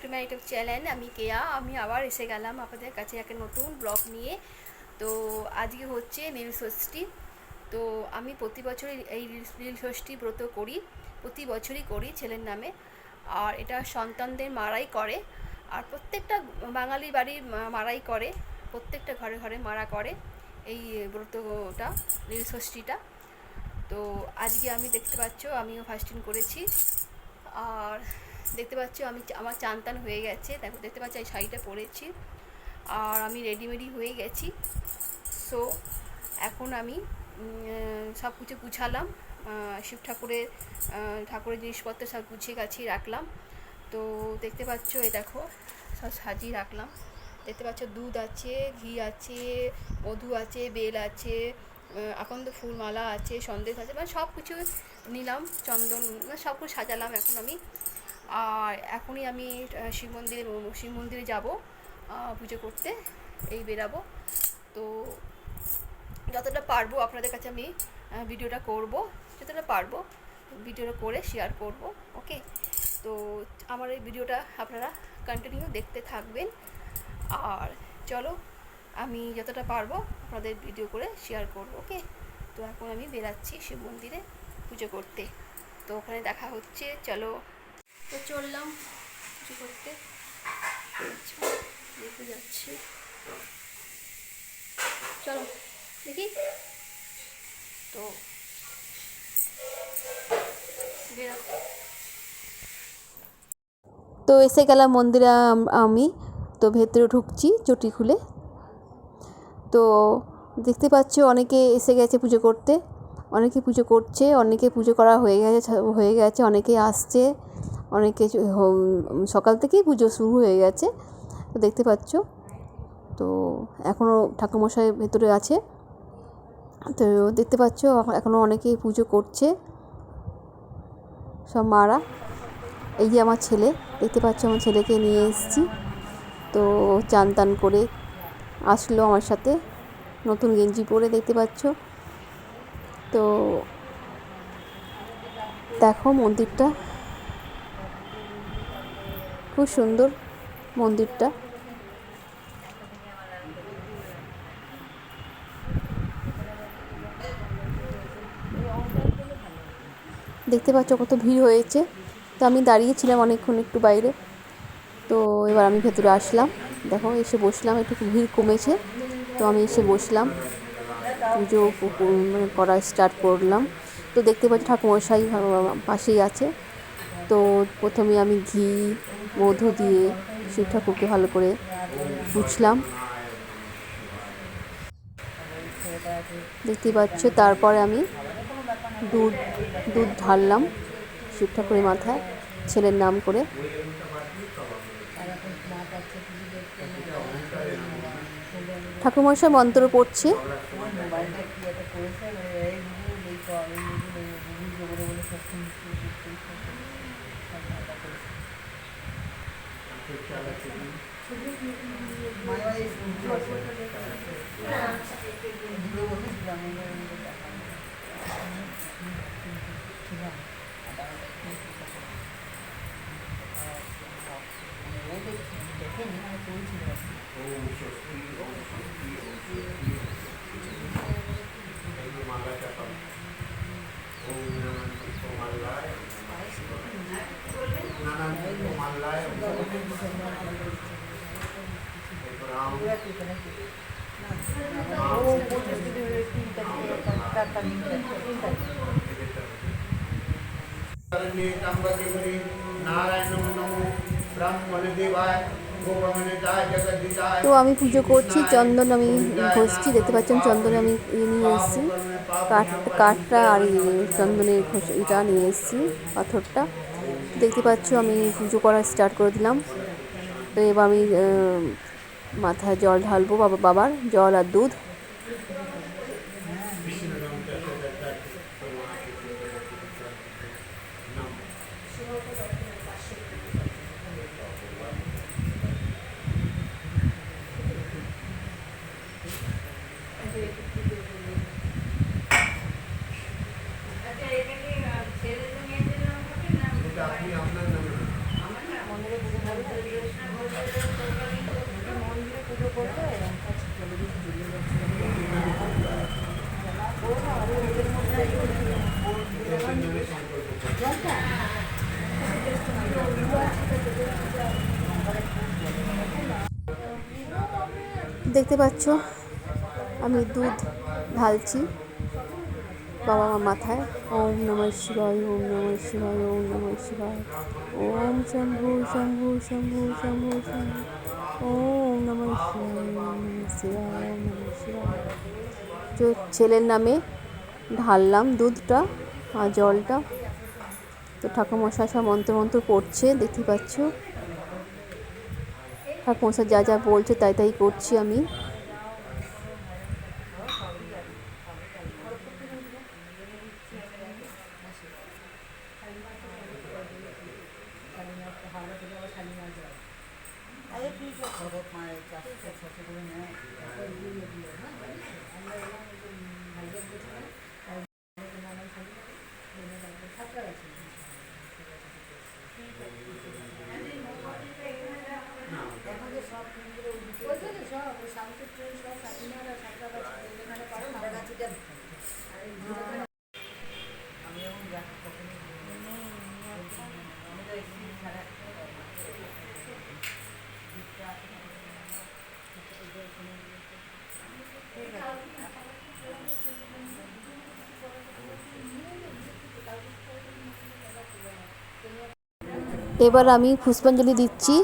To my YouTube channel. আমি কেয়া। আমি আবার এসে গেলাম আপনাদের কাছে একটা নতুন ব্লগ নিয়ে। তো আজকে হচ্ছে নীল ষষ্ঠী। তো আমি প্রতি বছরই এই নীল ষষ্ঠী ব্রত করি, প্রতি বছরই করি ছেলের নামে। আর এটা সন্তানদের মারাই করে, আর প্রত্যেকটা বাঙালি বাড়ির মারাই করে, প্রত্যেকটা ঘরে ঘরে মারা করে এই ব্রতটা, নীল ষষ্ঠীটা। তো আজকে আমি দেখতে পাচ্ছ আমিও ফাস্টিং করেছি। আর দেখতে পাচ্ছ আমি আমার চান টান হয়ে গেছে, দেখো দেখতে পাচ্ছ এই শাড়িটা পরেছি আর আমি রেডিমেডি হয়ে গেছি। সো এখন আমি সব কিছু গুছালাম, শিব ঠাকুরের জিনিসপত্র সব গুছিয়ে গাছিয়ে রাখলাম। তো দেখতে পাচ্ছ এই দেখো সব সাজিয়ে রাখলাম। দেখতে পাচ্ছ দুধ আছে, ঘি আছে, মধু আছে, বেল আছে, আকন্দ ফুল মালা আছে, সন্দেশ আছে, মানে সব কিছু নিলাম, চন্দন, মানে সব কিছু সাজালাম এখন আমি। আর এখনই আমি শিব মন্দিরে যাব পুজো করতে, এই বেরাবো। তো যতটা পারবো আপনাদের কাছে আমি ভিডিওটা করব, যতটা পারবো ভিডিওটা করে শেয়ার করব। ওকে, তো আমার এই ভিডিওটা আপনারা কন্টিনিউ দেখতে থাকবেন। আর চলো আমি যতটা পারবো আপনাদের ভিডিও করে শেয়ার করব। ওকে, তো এখন আমি বেরাচ্ছি শিব মন্দিরে পুজো করতে। তো ওখানে দেখা হচ্ছে, চলো। তো চললাম পুজো করতে, দেখতে যাচ্ছি, চলো দেখি। তো তো এসে গেলাম মন্দিরে আমি। তো ভেতরে ঢুকছি চটি খুলে। তো দেখতে পাচ্ছ অনেকে এসে গেছে পুজো করতে, অনেকে পুজো করছে, অনেকে পুজো করা হয়ে গেছে, অনেকে আসছে, অনেকে সকাল থেকেই পুজো শুরু হয়ে গেছে। তো দেখতে পাচ্ছ, তো এখনও ঠাকুরমশাই ভেতরে আছে। তো দেখতে পাচ্ছ এখনও অনেকেই পুজো করছে, সব মারা। এই যে আমার ছেলে, দেখতে পাচ্ছ আমার ছেলেকে নিয়ে এসেছি। তো চান টান করে আসলো আমার সাথে, নতুন গেঞ্জি পরে, দেখতে পাচ্ছ। তো দেখো মন্দিরটা খুব সুন্দর, মন্দিরটা। দেখতে পাচ্ছ কত ভিড় হয়েছে। তো আমি দাঁড়িয়েছিলাম অনেকক্ষণ একটু বাইরে। তো এবার আমি ভেতরে আসলাম, দেখো এসে বসলাম, একটু ভিড় কমেছে। তো আমি এসে বসলাম, পুজো করা স্টার্ট করলাম। তো দেখতে পাচ্ছি ঠাকুরমশাই পাশেই আছে। তো প্রথমে আমি ঘি মধু দিয়ে শিব ঠাকুরকে ভালো করে পুছলাম, দেখতে পাচ্ছ। তারপরে আমি দুধ দুধ ঢাললাম শিব ঠাকুরের মাথায়, ছেলের নাম করে। ঠাকুরমশাই মন্ত্র পড়ছে। তো আমি পুজো করছি, চন্দন আমি ঘষছি, দেখতে পাচ্ছেন চন্দন আমি নিয়ে এসেছি, কাঠটা আর চন্দনের এটা নিয়ে এসেছি, পাথরটা। দেখতে পাচ্ছ আমি পুজো করা স্টার্ট করে দিলাম। তো এবার আমি মাথায় জল ঢালবো, বাবার জল আর দুধ। দেখতে পাচ্ছ আমি দুধ ঢালছি বাবা মা মাথায়। ওম নমঃ শিবায়, ওম নমঃ শিবায়, ওম নমঃ শিবায়, ওম শম্ভু শম্ভু শম্ভু শম্ভু শম্ভু, ওম নমঃ শিবায়, ওম নমঃ শিবায়, ওম নমঃ শিবায়। তো ছেলের নামে ঢাললাম দুধটা আর জলটা। তো ঠাকুরমশাই সব মন্ত্র পড়ছে, দেখতে পাচ্ছ। ঠাকুরমশাই যা যা বলছে তাই তাই করছি আমি। এবার আমি পুষ্পাঞ্জলি দিচ্ছি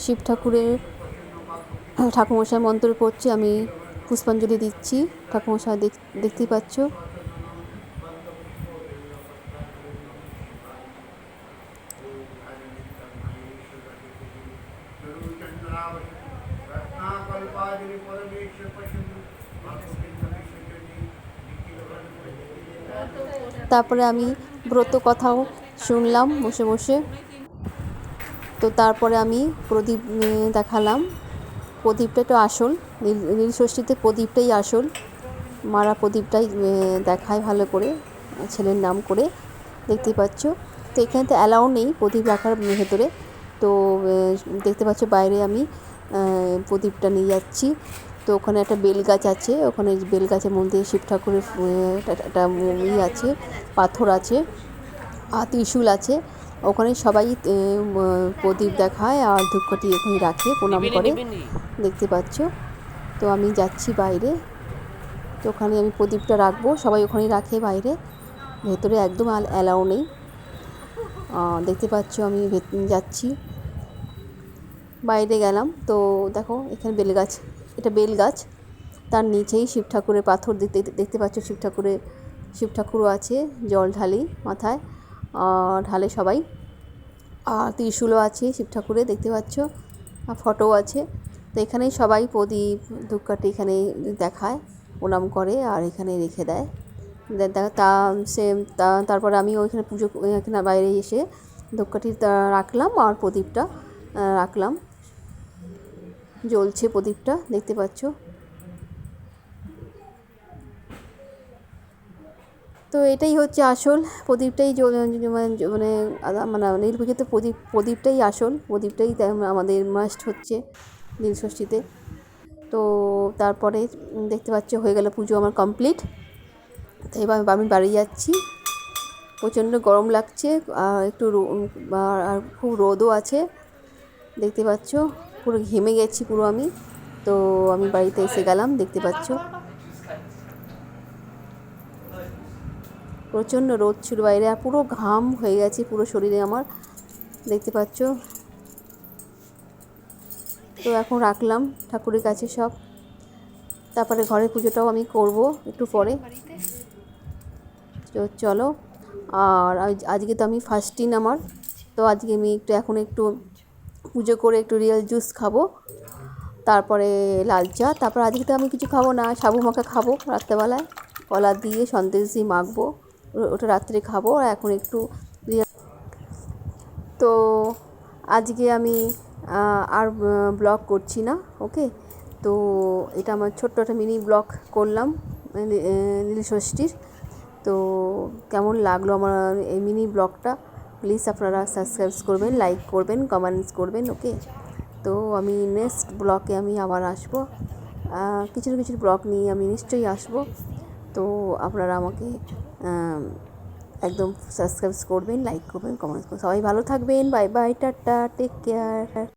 শিব ঠাকুরের। ঠাকুরমশাই মন্ত্র পড়ছে, আমি পুষ্পাঞ্জলি দিচ্ছি। ঠাকুরমশাই দেখতেই পাচ্ছ। তারপরে আমি ব্রত কথাও শুনলাম বসে বসে। তো তারপরে আমি প্রদীপ দেখালাম। প্রদীপটা তো আসল, নীল ষষ্ঠীতে প্রদীপটাই আসল। মারা প্রদীপটাই দেখায় ভালো করে ছেলের নাম করে, দেখতেই পাচ্ছ। তো এখানে তো অ্যালাউ নেই প্রদীপ রাখার ভেতরে। তো দেখতে পাচ্ছ বাইরে আমি প্রদীপটা নিয়ে যাচ্ছি। তো ওখানে একটা বেল গাছ আছে, ওখানে বেল গাছের মধ্যে শিব ঠাকুরের একটা আছে, পাথর আছে আর ত্রিশূল আছে। ওখানে সবাই প্রদীপ দেখায় আর ধূপকাঠি এখানে রাখে, প্রণাম করে, দেখতে পাচ্ছ। তো আমি যাচ্ছি বাইরে। তো ওখানে আমি প্রদীপটা রাখবো, সবাই ওখানেই রাখে বাইরে, ভেতরে একদম অ্যালাউ নেই। দেখতে পাচ্ছ আমি যাচ্ছি, বাইরে গেলাম। তো দেখো এখানে বেল গাছ, এটা বেল গাছ, তার নিচেই শিব ঠাকুরের পাথর দেখতে পাচ্ছ। শিব ঠাকুরও আছে, জল ঢালি মাথায় ঢালে সবাই। আর ত্রিশূলও আছে শিব ঠাকুরের, দেখতে পাচ্ছ, আর ফটোও আছে। তো এখানেই সবাই প্রদীপ ধূপকাঠি এখানে দেখায়, প্রণাম করে আর এখানে রেখে দেয়। তারপরে আমি ওইখানে পুজো, এখানে বাইরে এসে ধূপকাঠি রাখলাম আর প্রদীপটা রাখলাম, জ্বলছে প্রদীপটা, দেখতে পাচ্ছ। তো এটাই হচ্ছে আসল প্রদীপটাই, মানে মানে নীল পুজোতে প্রদীপটাই আসল, প্রদীপটাই আমাদের মাস্ট হচ্ছে নীল ষষ্ঠীতে। তো তারপরে দেখতে পাচ্ছ হয়ে গেল পুজো আমার কমপ্লিট। তো এবার আমি বাড়ি যাচ্ছি, প্রচণ্ড গরম লাগছে আর একটু আর খুব রোদও আছে, দেখতে পাচ্ছ। পুরো ঘেমে গেছি পুরো আমি। তো আমি বাড়িতে এসে গেলাম, দেখতে পাচ্ছ প্রচণ্ড রোদ ছিল বাইরে আর পুরো ঘাম হয়ে গেছে পুরো শরীরে আমার, দেখতে পাচ্ছ। তো এখন রাখলাম ঠাকুরের কাছে সব। তারপরে ঘরের পুজোটাও আমি করব একটু পরে। তো চলো। আর আজকে তো আমি ফাস্টিং আমার। তো আজকে আমি এখন একটু পুজো করে একটু রিয়েল জুস খাবো, তারপরে লাল চা। তারপর আজকে তো আমি কিছু খাবো না, সাবু মাখা খাবো রাত্রেবেলায়, কলা দিয়ে সন্দেশ দিয়ে মাখবো, ওটা রাত্রে খাবো। আর এখন একটু তো আজকে আমি আর ব্লগ করছি না, ওকে। তো এটা আমার ছোট্ট একটা মিনি ব্লগ করলাম নীল ষষ্ঠীর। তো কেমন লাগলো আমার এই মিনি ব্লগটা, প্লিজ আপনারা সাবস্ক্রাইব করবেন, লাইক করবেন, কমেন্টস করবেন, ওকে। তো আমি নেক্সট ব্লগে আমি আবার আসবো, কিছু না কিছু ব্লগ নিয়ে আমি নিশ্চয়ই আসবো। তো আপনারা আমাকে একদম সাবস্ক্রাইব করবেন, লাইক করবেন, কমেন্ট করবেন। সবাই ভালো থাকবেন। Bye bye, tata, take care.